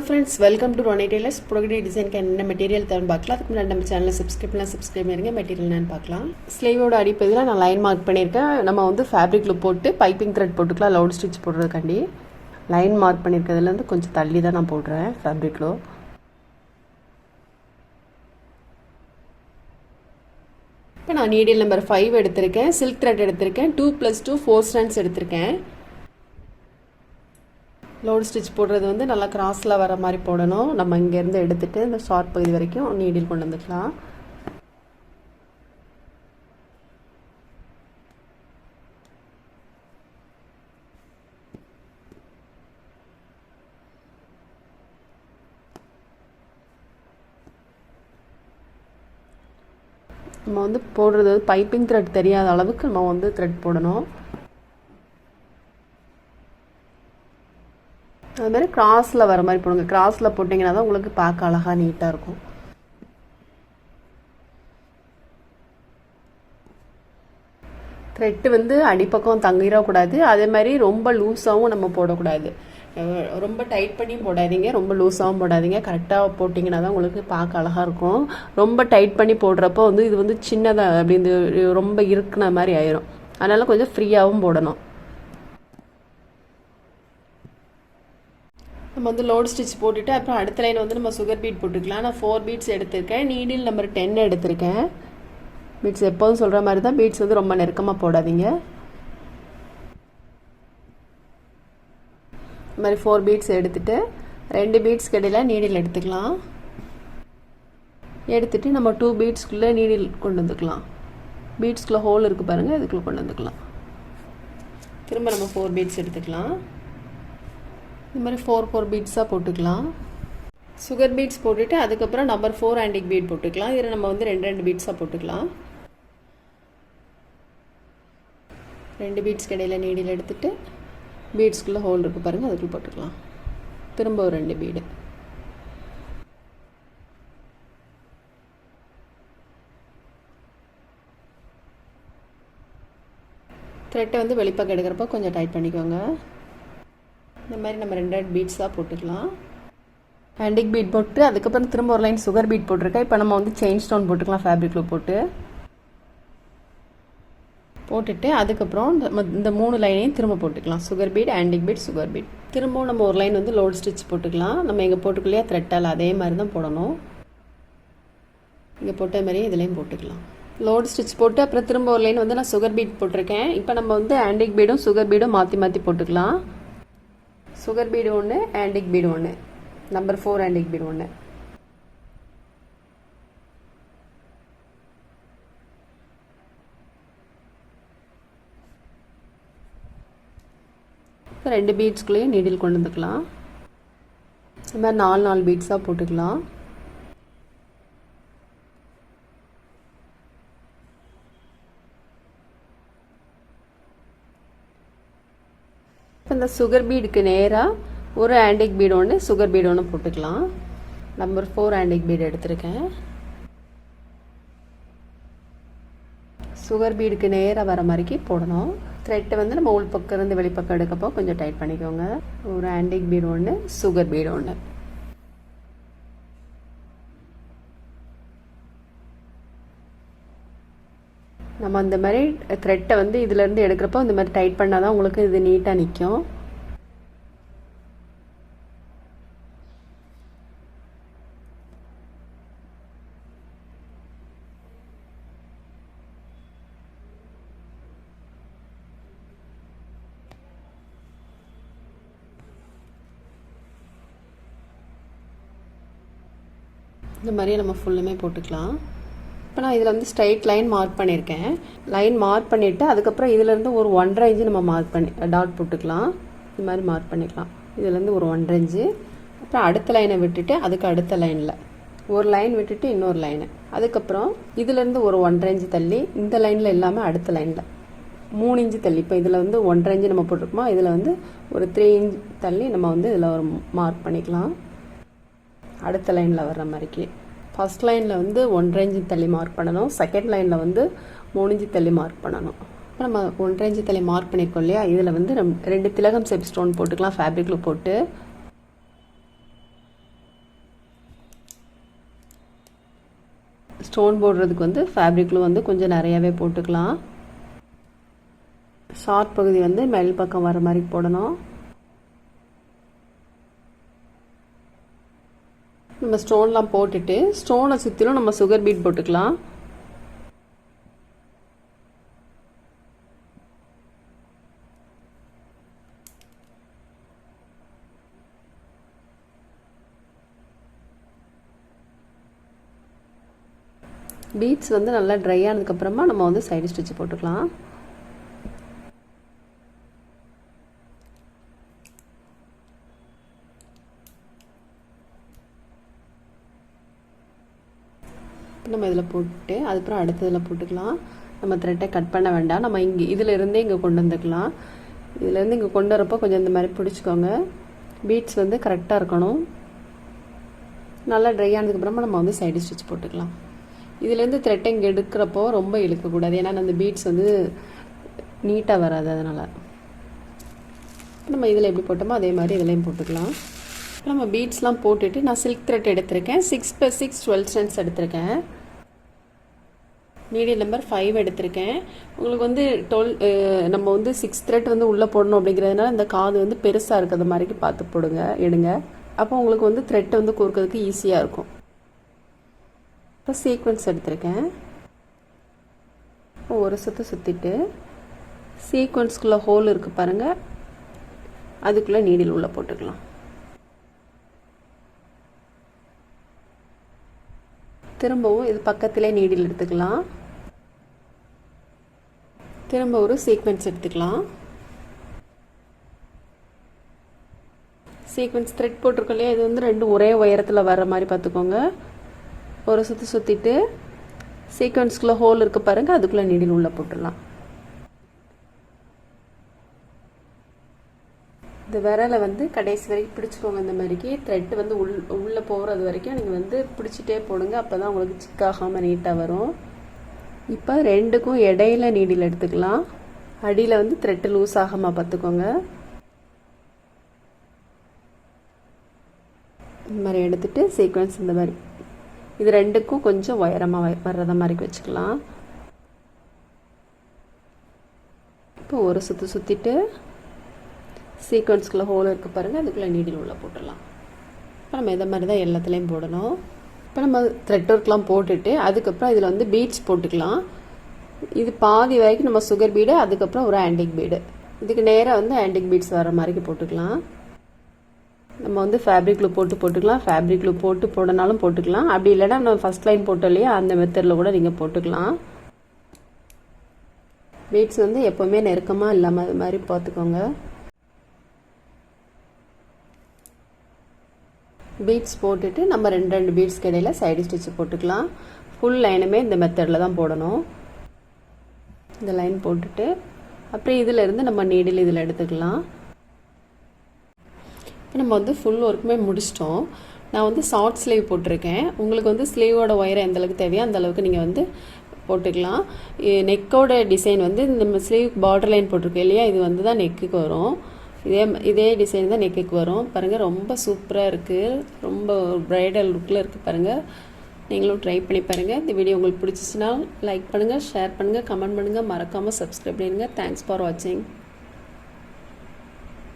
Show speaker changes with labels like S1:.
S1: friends, welcome to Ronnie Taylor's Progressive Design க்கு என்ன material தேவைன்னு பார்க்கலாம். அதுக்கு முன்னாடி நம்ம சேனலை சப்ஸ்கிரைப் பண்ணுங்க. மெட்டீரியல் என்னன்னு பார்க்கலாம். ஸ்லீவோட அடிப்பகுதியில் நான் லைன் மார்க் பண்ணியிருக்கேன். நம்ம வந்து ஃபேப்ரிக்கில் போட்டு பைப்பிங் த்ரெட் போட்டுக்கலாம். லவுட் ஸ்டிச் போடுறதுக்காண்டி லைன் மார்க் பண்ணியிருக்கிறதுலேருந்து கொஞ்சம் தள்ளி தான் நான் போடுறேன் ஃபேப்ரிக்கில். இப்போ நான் நீடில் நம்பர் 5 எடுத்திருக்கேன். சில்க் த்ரெட் எடுத்திருக்கேன். 2+2 4 strands எடுத்திருக்கேன். லோட் ஸ்டிச் போடுறது வந்து நல்லா கிராஸில் வர மாதிரி போடணும். நம்ம இங்கேருந்து எடுத்துகிட்டு இந்த ஷார்ட் பகுதி வரைக்கும் நீடில் கொண்டு வந்துக்கலாம். நம்ம வந்து போடுறது பைப்பிங் த்ரெட் தெரியாத அளவுக்கு நம்ம வந்து த்ரெட் போடணும். அது மாதிரி கிராஸில் வர மாதிரி போடுங்க. கிராஸில் போட்டிங்கன்னா தான் உங்களுக்கு பார்க்க அழகாக நீட்டாக இருக்கும். த்ரெட்டு வந்து அடிப்பக்கம் தங்கிடக்கூடாது. அதே மாதிரி ரொம்ப லூஸாகவும் நம்ம போடக்கூடாது. ரொம்ப டைட் பண்ணி போடாதீங்க, ரொம்ப லூஸாகவும் போடாதீங்க. கரெக்டாக போட்டிங்கன்னா தான் உங்களுக்கு பார்க்க அழகாக இருக்கும். ரொம்ப டைட் பண்ணி போடுறப்போ வந்து இது வந்து சின்னதாக அப்படி ரொம்ப இருக்குன மாதிரி ஆயிரும். அதனால் கொஞ்சம் ஃப்ரீயாகவும் போடணும். நம்ம வந்து லோட் ஸ்டிச் போட்டுட்டு அப்புறம் அடுத்த லைன் வந்து நம்ம சுகர் பீட் போட்டுக்கலாம். நான் 4 பீட்ஸ் எடுத்திருக்கேன். நீடில் நம்பர் 10 எடுத்திருக்கேன். பீட்ஸ் எப்போதும் சொல்கிற மாதிரி தான், பீட்ஸ் வந்து ரொம்ப நெருக்கமாக போடாதீங்க. இந்த மாதிரி 4 பீட்ஸ் எடுத்துகிட்டு 2 பீட்ஸ்க்கு இடையில நீடில் எடுத்துக்கலாம். எடுத்துகிட்டு நம்ம 2 பீட்ஸ்க்குள்ளே நீடில் கொண்டு வந்துக்கலாம். பீட்ஸ்குள்ளே ஹோல் இருக்குது பாருங்கள், இதுக்குள்ளே கொண்டு வந்துக்கலாம். திரும்ப நம்ம 4 பீட்ஸ் எடுத்துக்கலாம். இந்த மாதிரி 4 பீட்ஸாக போட்டுக்கலாம். சுகர் பீட்ஸ் போட்டுட்டு அதுக்கப்புறம் நம்பர் 4 ஆன்டிக் பீட் போட்டுக்கலாம். இதில் நம்ம வந்து 2 பீட்ஸாக போட்டுக்கலாம். 2 பீட்ஸ்க்கு இடையில நீடில் எடுத்துகிட்டு பீட்ஸ்குள்ளே ஹோல் இருக்குது பாருங்கள், அதுக்குள்ளே போட்டுக்கலாம். திரும்ப ஒரு 2 பீடு. த்ரெட்டை வந்து வெளிப்பக்கம் எடுக்கிறப்ப கொஞ்சம் டைட் பண்ணிக்கோங்க. இந்த மாதிரி நம்ம 2 பீட்ஸாக போட்டுக்கலாம். ஆன்டிக் பீட் போட்டு அதுக்கப்புறம் திரும்ப ஒரு லைன் சுகர் பீட் போட்டிருக்கேன். இப்போ நம்ம வந்து செயின் ஸ்டோன் போட்டுக்கலாம் ஃபேப்ரிக்கில் போட்டுட்டு அதுக்கப்புறம் இந்த 3 லைனையும் திரும்ப போட்டுக்கலாம். Sugar beat, antique beat, sugar beat. திரும்பவும் நம்ம ஒரு லைன் வந்து லோட் ஸ்டிச் போட்டுக்கலாம். நம்ம இங்கே போட்டுக்கலையா த்ரெட்டால் அதே மாதிரி தான் போடணும். இங்கே போட்ட மாதிரியே இதுலேயும் போட்டுக்கலாம். லோட் ஸ்டிச் போட்டு அப்புறம் திரும்ப ஒரு லைன் வந்து நான் சுகர் பீட் போட்டிருக்கேன். இப்போ நம்ம வந்து ஆன்டிக் பீடும் சுகர் பீடும் மாற்றி மாற்றி போட்டுக்கலாம். சுகர் பீடு ஒன்று, ஆன்டிக் பீடு ஒன்று, நம்பர் 4 ஆன்டிக் பீடு ஒன்று. இப்போ 2 பீட்ஸ்குள்ளேயும் நீடில் கொண்டு வந்துக்கலாம். இந்த மாதிரி 4 பீட்ஸாக போட்டுக்கலாம். இந்த சுகர் பீடுக்கு நேராக ஒரு ஆன்டிக் பீடு ஒன்று, சுகர் பீடு ஒன்று போட்டுக்கலாம். நம்பர் 4 ஆன்டிக் பீடு எடுத்திருக்கேன். சுகர் பீடுக்கு நேராக வர மாதிரிக்கு போடணும். த்ரெட்டை வந்து நம்ம உள் பக்கம் இருந்து வெளிப்பக்கம் எடுக்கப்போ கொஞ்சம் டைட் பண்ணிக்கோங்க. ஒரு ஆன்டிக் பீடு ஒன்று, சுகர் பீடு ஒன்று. நம்ம அந்த மாதிரி த்ரெட்டை வந்து இதிலேருந்து எடுக்கிறப்போ இந்த மாதிரி டைட் பண்ணால் தான் உங்களுக்கு இது நீட்டாக நிற்கும். இந்த மாதிரியே நம்ம ஃபுல்லுமே போட்டுக்கலாம். இப்போ நான் இதில் வந்து ஸ்ட்ரைட் லைன் மார்க் பண்ணியிருக்கேன். லைன் மார்க் பண்ணிவிட்டு அதுக்கப்புறம் இதிலேருந்து ஒரு 1.5 இன்ச்சு நம்ம மார்க் பண்ணி டாட் போட்டுக்கலாம். இது மாதிரி மார்க் பண்ணிக்கலாம். இதுலேருந்து ஒரு 1.5 இன்ச்சு. அப்புறம் அடுத்த லைனை விட்டுட்டு அதுக்கு அடுத்த லைனில் ஒரு லைன் விட்டுட்டு இன்னொரு லைனு, அதுக்கப்புறம் இதிலேருந்து ஒரு 1.5 இன்ச்சு தள்ளி இந்த லைனில் இல்லாமல் அடுத்த லைனில் 3 இன்ச்சு தள்ளி. இப்போ இதில் வந்து 1.5 இன்ச்சு நம்ம போட்டிருக்கோமா, இதில் வந்து ஒரு 3 இன்ச் தள்ளி நம்ம வந்து இதில் ஒரு மார்க் பண்ணிக்கலாம். அடுத்த லைனில் வர்ற மாதிரிக்கு ஃபஸ்ட் லைனில் வந்து 1.5 இன்ச்சு தள்ளி மார்க் பண்ணணும். செகண்ட் லைனில் வந்து 3 இன்ச்சு தள்ளி மார்க் பண்ணணும். இப்போ நம்ம 1.5 இன்ச்சு தள்ளி மார்க் பண்ணியிருக்கோம் இல்லையா, இதில் வந்து 2 திலகம் செப் ஸ்டோன் போட்டுக்கலாம் ஃபேப்ரிக்கில் போட்டு. ஸ்டோன் போடுறதுக்கு வந்து ஃபேப்ரிக் க்ளூ வந்து கொஞ்சம் நிறையாவே போட்டுக்கலாம். ஷார்ட் பகுதி வந்து மேல் பக்கம் வர மாதிரி போடணும். நம்ம ஸ்டோன்லாம் போட்டுட்டு ஸ்டோனை சுற்றிலும் நம்ம சுகர் பீட் போட்டுக்கலாம். பீட்ஸ் வந்து நல்லா ட்ரை ஆனதுக்கப்புறமா நம்ம வந்து சைடு ஸ்டிச் போட்டுக்கலாம். நம்ம இதில் போட்டு அதுக்கப்புறம் அடுத்ததில் போட்டுக்கலாம். நம்ம த்ரெட்டை கட் பண்ண வேண்டாம். நம்ம இங்கே இதிலேருந்தே இங்கே கொண்டு வந்துக்கலாம். இதிலேருந்து இங்கே கொண்டு வரப்போ கொஞ்சம் இந்த மாதிரி பிடிச்சிக்கோங்க. பீட்ஸ் வந்து கரெக்டாக இருக்கணும். நல்லா ட்ரை ஆனதுக்கப்புறமா நம்ம வந்து சைடு ஸ்டிச் போட்டுக்கலாம். இதுலேருந்து த்ரெட்டை இங்கே எடுக்கிறப்போ ரொம்ப இழுக்கக்கூடாது, ஏன்னா அந்த பீட்ஸ் வந்து நீட்டாக வராது. அதனால் நம்ம இதில் எப்படி போட்டோமோ அதே மாதிரி இதுலேயும் போட்டுக்கலாம். நம்ம பீட்ஸ்லாம் போட்டுட்டு நான் சில்க் த்ரெட் எடுத்திருக்கேன். 6x6 12 ஸ்டென்ஸ் எடுத்திருக்கேன். நீடில் நம்பர் 5 எடுத்திருக்கேன். உங்களுக்கு வந்து நம்ம வந்து 6 த்ரெட் வந்து உள்ளே போடணும் அப்படிங்கிறதுனால இந்த காது வந்து பெருசாக இருக்கிற மாதிரி பார்த்து எடுங்க. அப்போ உங்களுக்கு வந்து த்ரெட் வந்து கோர்க்கிறதுக்கு ஈஸியாக இருக்கும். இப்போ சீக்வன்ஸ் எடுத்திருக்கேன். ஒரு சுற்றிட்டு சீக்வன்ஸ்குள்ளே ஹோல் இருக்குது பாருங்கள், அதுக்குள்ளே நீடில் உள்ளே போட்டுக்கலாம். திரும்பவும் இது பக்கத்திலே நீடில் எடுத்துக்கலாம். திரும்ப ஒரு சீக்வென்ஸ் எடுத்துக்கலாம். சீக்வென்ஸ் த்ரெட் போட்டிருக்கோம் இல்லையா, இது வந்து ரெண்டும் ஒரே உயரத்தில் வர்ற மாதிரி பார்த்துக்கோங்க. ஒரு சுற்றிட்டு சீக்வென்ஸ்குள்ளே ஹோல் இருக்குது பாருங்கள், அதுக்குள்ளே நீடில் உள்ளே போட்டுடலாம். இந்த விரலை வந்து கடைசி வரைக்கும் பிடிச்சிக்கோங்க. இந்த மாதிரிக்கு த்ரெட்டு வந்து உள்ளே போகிறது வரைக்கும் நீங்கள் வந்து பிடிச்சிட்டே போடுங்க. அப்போ தான் உங்களுக்கு சிக்காகாமல் நீட்டாக வரும். இப்போ ரெண்டுக்கும் இடையில நீடில் எடுத்துக்கலாம். அடியில் வந்து த்ரெட்டு லூஸ் ஆகாமல் பார்த்துக்கோங்க. இந்த மாதிரி எடுத்துகிட்டு சீக்வென்ஸ் இந்த மாதிரி இது ரெண்டுக்கும் கொஞ்சம் உயரமாக வர்றத மாதிரி வச்சுக்கலாம். இப்போ ஒரு சுற்றிட்டு சீக்வென்ஸ்குள்ளே ஹோல் இருக்குது பாருங்கள், அதுக்குள்ளே நீடில் உள்ளே போட்டுடலாம். இப்போ நம்ம இதை மாதிரி தான் எல்லாத்துலேயும் போடணும். இப்போ நம்ம த்ரெட் ஒர்க்லாம் போட்டுட்டு அதுக்கப்புறம் இதில் வந்து பீட்ஸ் போட்டுக்கலாம். இது பாதி வரைக்கும் நம்ம சுகர் பீடு, அதுக்கப்புறம் ஒரு ஆன்டிக் பீடு. இதுக்கு நேராக வந்து ஆன்டிக் பீட்ஸ் வர மாதிரி போட்டுக்கலாம். நம்ம வந்து ஃபேப்ரிக் க்ளூ போட்டுக்கலாம். ஃபேப்ரிக் க்ளூ போடனாலும் போட்டுக்கலாம். அப்படி இல்லைன்னா நம்ம ஃபஸ்ட் லைன் போட்டோம் இல்லையா, அந்த மெத்தடில் கூட நீங்கள் போட்டுக்கலாம். பீட்ஸ் வந்து எப்போவுமே நெருக்கமாக இல்லாமல் அது மாதிரி பார்த்துக்கோங்க. பீட்ஸ் போட்டுட்டு நம்ம ரெண்டு பீட்ஸ்க்கு இடையில சைடு ஸ்டிச் போட்டுக்கலாம். ஃபுல் லைனுமே இந்த மெத்தடில் தான் போடணும். இந்த லைன் போட்டுட்டு அப்புறம் இதிலேருந்து நம்ம நீடில் இதில் எடுத்துக்கலாம். இப்போ நம்ம வந்து ஃபுல் ஒர்க்குமே முடிச்சிட்டோம். நான் வந்து ஷார்ட் ஸ்லீவ் போட்டிருக்கேன். உங்களுக்கு வந்து ஸ்லீவோட ஒயரை எந்த அளவுக்கு தேவையோ அந்த அளவுக்கு நீங்கள் வந்து போட்டுக்கலாம். நெக்கோட டிசைன் வந்து இந்த ஸ்லீவ் பார்டர் லைன் போட்டிருக்கேன் இல்லையா, இது வந்து தான் நெக்குக்கு வரும். இதே டிசைன் தான் நெக்குக்கு வரும். பாருங்கள் ரொம்ப சூப்பராக இருக்குது, ரொம்ப ப்ரைடல் லுக்கில் இருக்குது பாருங்கள். நீங்களும் ட்ரை பண்ணி பாருங்கள். இந்த வீடியோ உங்களுக்கு பிடிச்சிச்சின்னா லைக் பண்ணுங்கள், ஷேர் பண்ணுங்கள், கமெண்ட் பண்ணுங்கள், மறக்காமல் சப்ஸ்கிரைப் பண்ணுங்கள். தேங்க்ஸ் ஃபார் வாட்சிங்.